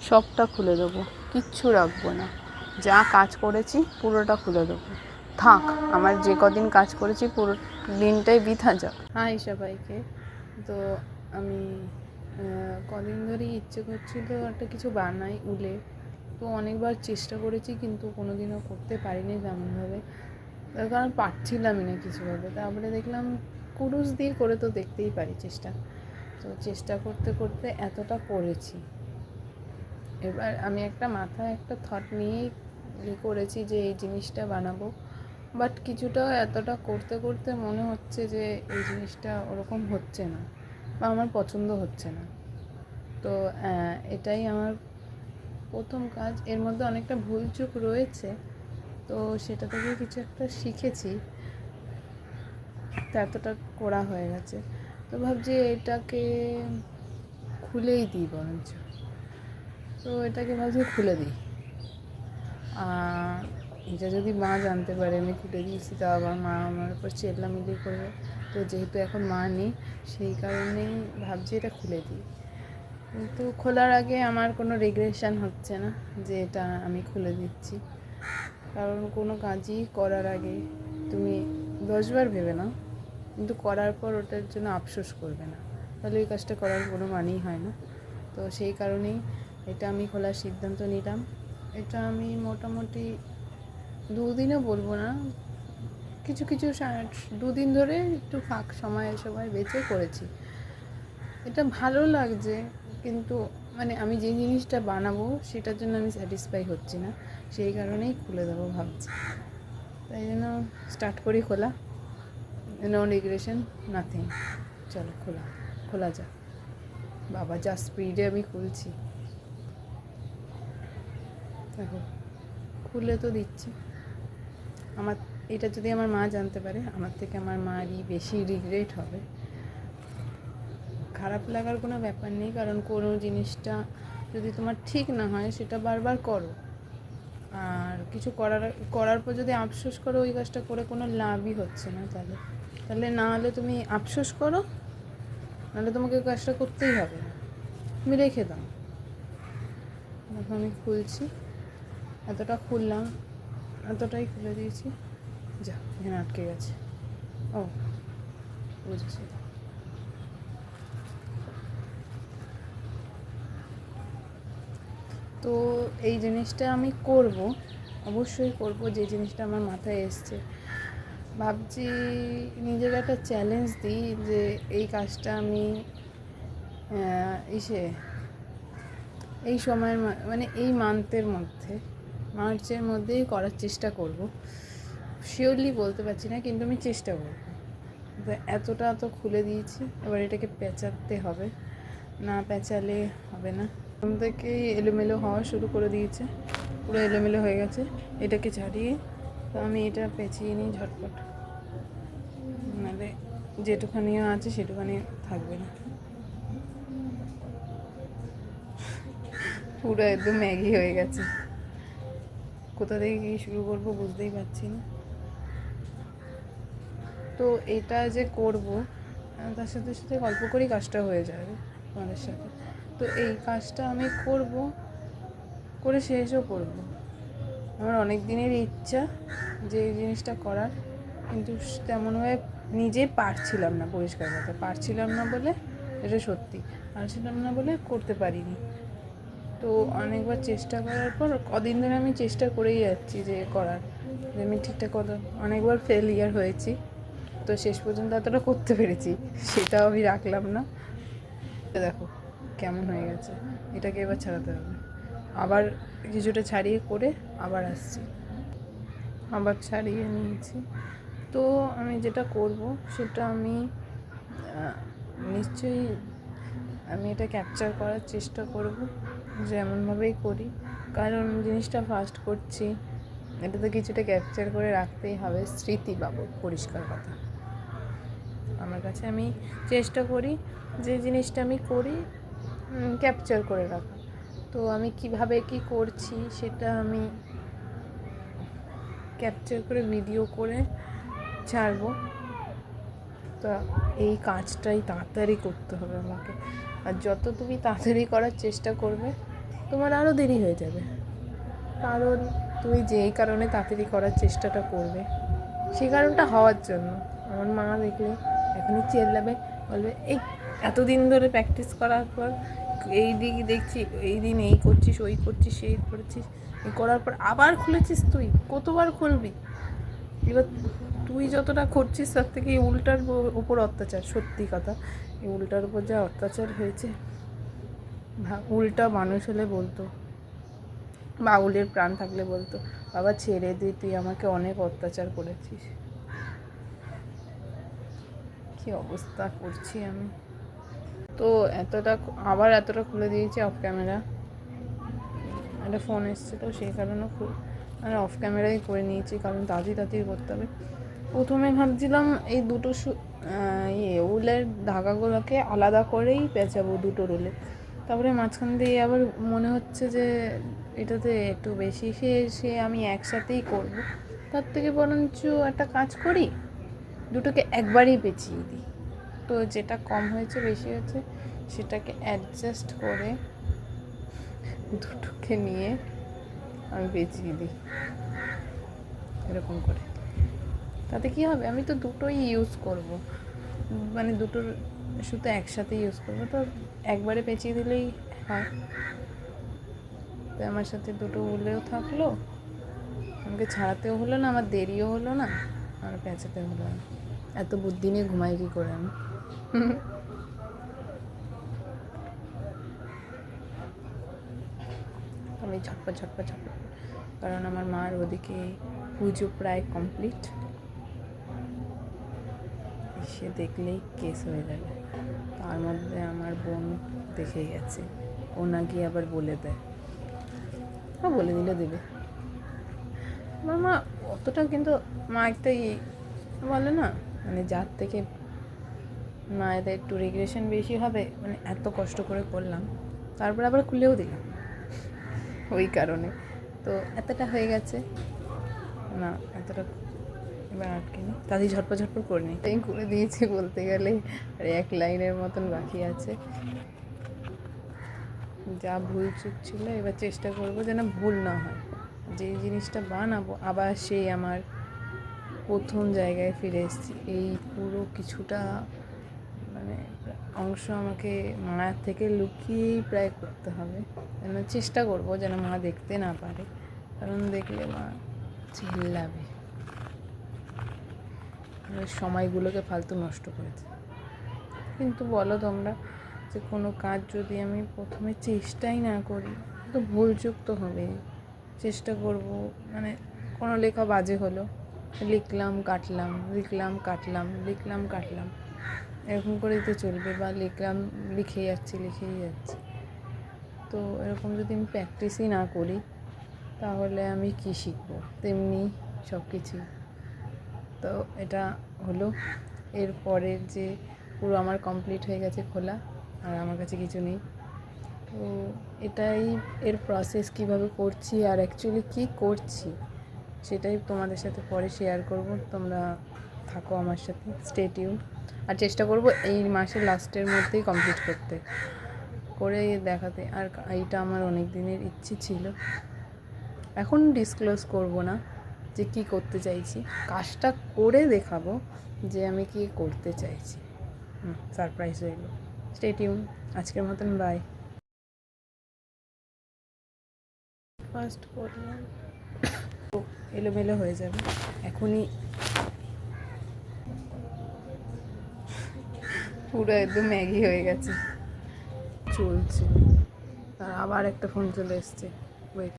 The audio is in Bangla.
সবটা খুলে দেবো, কিচ্ছু রাখবো না। যা কাজ করেছি পুরোটা খুলে দেবো। থাক, আমার যে কদিন কাজ করেছি পুরো দিনটাই বৃথা যাক। হাই সবাইকে। তো আমি কদিন ধরেই ইচ্ছে করছিল একটা কিছু বানাই উলে। তো অনেকবার চেষ্টা করেছি কিন্তু কোনো দিনও করতে পারিনি তেমনভাবে, তার কারণ পারছিলামই না কিছুভাবে। তারপরে দেখলাম কুরুশ দিয়ে করে তো দেখতেই পারি চেষ্টা। তো চেষ্টা করতে করতে এতটা করেছি। এবার আমি একটা মাথায় একটা থট নিয়েই করেছি যে এই জিনিসটা বানাবো, বাট কিছুটা এতটা করতে করতে মনে হচ্ছে যে এই জিনিসটা ওরকম হচ্ছে না বা আমার পছন্দ হচ্ছে না। তো এটাই আমার প্রথম কাজ। এর মধ্যে অনেকটা ভুলচুক রয়েছে, তো সেটা থেকে কিছু একটা শিখেছি, তো এতটা করা হয়ে গেছে। তো ভাবছি এটাকে খুলেই দিই বরঞ্চ। তো এটাকে ভাবছি খুলে দিই। এটা যদি মা জানতে পারে আমি খুলে দিয়েছি, তা আবার মা আমার উপর চেল্লামিল্লি করবে। তো যেহেতু এখন মা নেই, সেই কারণেই ভাবছি এটা খুলে দিই। কিন্তু খোলার আগে আমার কোনো রিগ্রেশন হচ্ছে না যে এটা আমি খুলে দিচ্ছি, কারণ কোনো কাজই করার আগে তুমি 10বার ভেবে নাও, কিন্তু করার পর ওটার জন্য আফসোস করবে না, তাহলে এই কাজটা করার কোনো মানেই হয় না। তো সেই কারণেই এটা আমি খোলার সিদ্ধান্ত নিলাম। এটা আমি মোটামুটি 2 দিনও বলবো না, কিছু 2 দিন ধরে একটু ফাঁক সময় বেঁচে করেছি। এটা ভালো লাগছে, কিন্তু মানে আমি যে জিনিসটা বানাবো সেটার জন্য আমি স্যাটিসফাই হচ্ছি না, সেই কারণেই খুলে দেবো ভাবছি। তাই জন্য স্টার্ট করি খোলা। No regression, nothing. চলো খোলা যাক। বাবা যা স্পিডে আমি খুলছি, দেখো খুলে তো দিচ্ছি। আমার এটা যদি আমার মা জানতে পারে, আমার থেকে আমার মারই বেশি রিগ্রেট হবে। খারাপ লাগার কোনো ব্যাপার নেই, কারণ কোনো জিনিসটা যদি তোমার ঠিক না হয় সেটা বারবার করো, আর কিছু করার পর যদি আফসোস করো ওই কাজটা করে কোনো লাভই হচ্ছে না। তাহলে না হলে তুমি আফসোস করো, নাহলে তোমাকে ওই কাজটা করতেই হবে না, তুমি রেখে দাও। এখন আমি খুলছি, এতটা খুললাম, এতটাই খুলে দিয়েছি। যা, এখানে আটকে গেছে। ও বুঝেছি। তো এই জিনিসটা আমি করব, অবশ্যই করব। যে জিনিসটা আমার মাথায় এসছে, ভাবছি নিজেকে একটা চ্যালেঞ্জ দিই যে এই কাজটা আমি এই সময়ের মানে এই মান্থের মধ্যে, মার্চের মধ্যেই করার চেষ্টা করব। শিওরলি বলতে পারছি না, কিন্তু আমি চেষ্টা করব। এতটা তো খুলে দিয়েছি, এবার এটাকে পেঁচাতে হবে, না পেঁচালে হবে না। প্রথম থেকেই এলোমেলো হওয়া শুরু করে দিয়েছে, পুরো এলোমেলো হয়ে গেছে। এটাকে ছাড়িয়ে তো আমি এটা পেঁচিয়ে নিই ঝটপট, নাহলে যেটুখানিও আছে সেটুখানি থাকবে না। পুরো একদম ম্যাগি হয়ে গেছে। কোথা থেকে কী শুরু করবো বুঝতেই পারছি না। তো এটা যে করব, তার সাথে সাথে গল্প করেই কাজটা হয়ে যাবে তোমাদের সাথে। তো এই কাজটা আমি করব, করে শেষও করব। আমার অনেক দিনের ইচ্ছা যে এই জিনিসটা করার, কিন্তু তেমনভাবে নিজে পারছিলাম না। পরিষ্কার কথা, পারছিলাম না বলে, এটা সত্যি পারছিলাম না বলে করতে পারিনি। তো অনেকবার চেষ্টা করার পর কদিন ধরে আমি চেষ্টা করেই যাচ্ছি যে করার, যে আমি ঠিকঠাক অনেকবার ফেলিয়ার হয়েছি। তো শেষ পর্যন্ত এতটা করতে পেরেছি, সেটাও আমি রাখলাম না। দেখো কেমন হয়ে গেছে, এটাকে এবার ছাড়াতে হবে। আবার কিছুটা ছাড়িয়ে করে আবার আসছি, আবার ছাড়িয়ে নিয়েছি। তো আমি যেটা করব সেটা আমি নিশ্চয়ই আমি এটা ক্যাপচার করার চেষ্টা করব, যেমনভাবেই করি, কারণ জিনিসটা ফার্স্ট করছি, এটা তো কিছুটা ক্যাপচার করে রাখতেই হবে, স্মৃতি বাবদ। পরিষ্কার কথা, আমার কাছে আমি চেষ্টা করি যে জিনিসটা আমি করি ক্যাপচার করে রাখা। তো আমি কিভাবে কি করছি সেটা আমি ক্যাপচার করে ভিডিও করে ছাড়বো। তো এই কাজটাই তাড়াতাড়ি করতে হবে আমাকে, আর যত তুমি তাড়াতাড়ি করার চেষ্টা করবে তোমার আরও দেরি হয়ে যাবে, কারণ তুমি যেই কারণে তাড়াতাড়ি করার চেষ্টাটা করবে সেই কারণটা হওয়ার জন্য। আমার মা দেখলে এখনই চেল্লাবে, বলবে এই এতদিন ধরে প্র্যাকটিস করার পর এই দিক দেখছি এই দিন এই করছিস ওই করছিস সেই করছিস, এই করার পর আবার খুলেছিস, তুই কতবার খুলবি? এবার তুই যতটা করছিস তার থেকে এই উল্টার উপর অত্যাচার। সত্যি কথা, এই উল্টার উপর যা অত্যাচার হয়েছে, উল্টা মানুষ হলে বলতো, বাউলের প্রাণ থাকলে বলতো বাবা ছেড়ে দে, তুই আমাকে অনেক অত্যাচার করেছিস। কি অবস্থা করছি আমি। তো এতটা খুলে দিয়েছি অফ ক্যামেরা। একটা ফোন এসেছিলো সেই কারণে মানে অফ ক্যামেরাই করে নিয়েছি, কারণ তাড়াতাড়ি করতে হবে। প্রথমে ভাবছিলাম এই দুটো উলের ধাগাগুলোকে আলাদা করেই পেঁচাবো দুটো রোলে, তারপরে মাঝখান দিয়ে আবার মনে হচ্ছে যে এটাতে একটু বেশি সে আমি একসাথেই করব, তার থেকে বরঞ্চ একটা কাজ করি, দুটোকে একবারেই পেঁচিয়ে দিই। তো যেটা কম হয়েছে বেশি হয়েছে সেটাকে অ্যাডজাস্ট করে দুটোকে নিয়ে আমি পেঁচিয়ে দিই এরকম করে। তাতে কি হবে, আমি তো দুটোই ইউজ করব, মানে দুটোর সুতো একসাথে ইউজ করবো, তো একবারে পেঁচিয়ে দিলেই হয়। তো আমার সাথে দুটো উলেও থাকলো, আমাকে ছাড়াতেও হলো না, আমার দেরিও হলো না, আর পেঁচাতে হলো না। এত বুদ্ধি নিয়ে ঘুমাই কি করে আমি। আমি ঝটপট, কারণ আমার মার ওদিকে পুজো প্রায় কমপ্লিট, সে দেখলেই কেস হয়ে যাবে। তার মধ্যে আমার বোন দেখে গেছে, ও না গিয়ে আবার বলে দেয়, বলে দিলে দেবে। আমার মা অতটা, কিন্তু মা একটা বলে না, মানে যার থেকে মায়েদের একটু রিগ্রেশন বেশি হবে, মানে এত কষ্ট করে করলাম তারপর আবার খুলেও দিলাম ওই কারণে। তো এতটা হয়ে গেছে না, এতটা এবার আটকে নি, তাদের ঝটপট করে নিই, তাই করে দিয়েছি বলতে গেলে। আর এক লাইনের মতন বাকি আছে, যা ভুল চুক ছিল এবার চেষ্টা করব যেন ভুল না হয়। যে জিনিসটা বানাবো আবার সেই আমার প্রথম জায়গায় ফিরে এসেছি। এই পুরো কিছুটা মানে অংশ আমাকে মায়ের থেকে লুকিয়েই প্রায় করতে হবে, যেন চেষ্টা করব যেন মা দেখতে না পারে, কারণ দেখলে মা চিল্লাবে, সময়গুলোকে ফালতু নষ্ট করেছে। কিন্তু বলো তোমরা, যে কোনো কাজ যদি আমি প্রথমে চেষ্টাই না করি তো ভুলচুক তো হবে। চেষ্টা করব, মানে কোনো লেখা বাজে হলো, লিখলাম কাটলাম এরকম করেই তো চলবে, বা লিখেই যাচ্ছি। তো এরকম যদি আমি প্র্যাকটিসই না করি তাহলে আমি কি শিখবো, তেমনি সব কিছু। তো এটা হলো এরপরের যে পুরো আমার কমপ্লিট হয়ে গেছে খোলা, আর আমার কাছে কিছু নেই। তো এটাই এর প্রসেস, কিভাবে করছি আর অ্যাকচুয়ালি কী করছি সেটাই তোমাদের সাথে পরে শেয়ার করব। তোমরা থাকো আমার সাথে, স্টে টিউন। আর চেষ্টা করব এই মাসের লাস্টের মধ্যেই কমপ্লিট করে দেখাতে। আর এইটা আমার অনেক দিনের ইচ্ছে ছিল, এখন ডিসক্লোজ করব না যে কী করতে চাইছি, কাজটা করে দেখাবো যে আমি কী করতে চাইছি। সারপ্রাইজ রইল, স্টে টিউন। আজকের মতন বাই। ফার্স্ট করলাম, এলোমেলো হয়ে যাবে এখনই, পুরো একদম ম্যাগি হয়ে গেছে চলছে। আর আবার একটা ফোন চলে এসছে, ওয়েট।